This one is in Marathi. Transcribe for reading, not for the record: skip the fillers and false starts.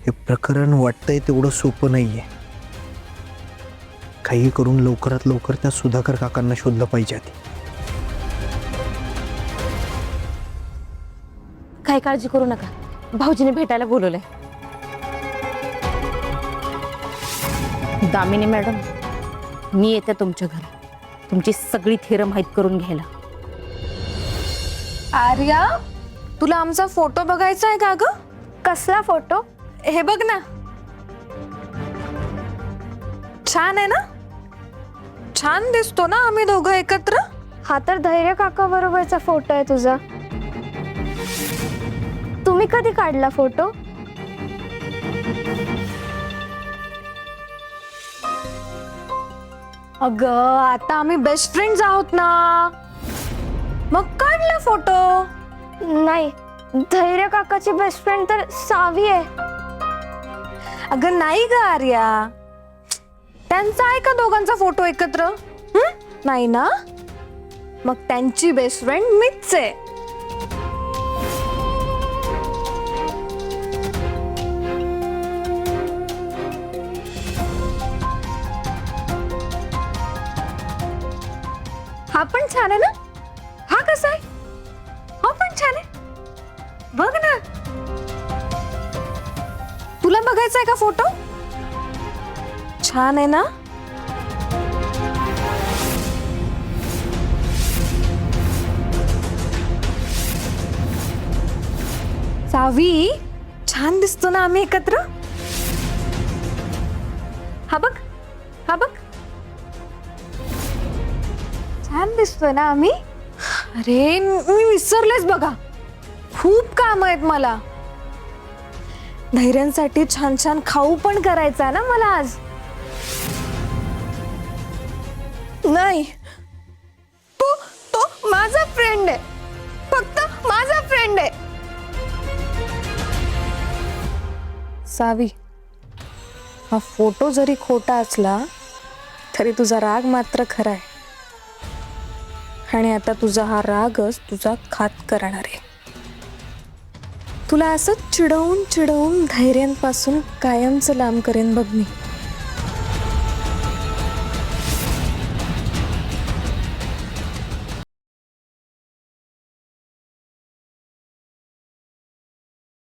हे प्रकरण वाटतंय तेवढं सोपं नाहीये. काही करून लवकरात लवकर त्या सुधाकर काकांना शोधलं पाहिजे आधी. काही काळजी करू नका, भाऊजीने भेटायला बोलवलंय. दामिनी मॅडम, मी येते तुमच्या घरी तुमची सगळी थेरं माहीत करून घ्यायला. आर्या, तुला आमचा फोटो बघायचा आहे का ग? कसला फोटो? हे बघ ना, छान आहे ना? छान दिसतो ना आम्ही दोघं एकत्र. हा तर धैर्य काका बरोबरचा फोटो आहे तुझा. तुम्ही कधी काढला फोटो? अगं, आता आम्ही बेस्ट फ्रेंड्स आहोत ना, मग काढला फोटो. नाही, धैर्य काकाची बेस्ट फ्रेंड तर सावी आहे. अगं नाही ग आर्या, त्यांचा आहे का दोघांचा फोटो एकत्र? नाही ना, मग त्यांची बेस्ट फ्रेंड मीच आहे. हा पण छान आहे ना? हा कसा आहे? हा पण छान आहे, बघ ना. तुला बघायचा आहे का फोटो? छान आहे ना? सावी, छान दिसतो ना आम्ही एकत्र. हा बघ, हा बघ, छान दिसतोय ना आम्ही. अरे मी विसरलेच बघा, खूप काम आहेत मला. धैर्यांसाठी छान छान खाऊ पण करायचा ना मला आज. नाही, तो तो माझा फ्रेंड आहे, फक्त माझा फ्रेंड आहे. सावी, हा फोटो जरी खोटा असला तरी तुझा राग मात्र खरा आहे. आणि आता तुझा हा रागच तुझा घात करणार आहे. तुला असं चिडवून चिडवून धैर्यांपासून कायमचं लांब करेन बघ मी.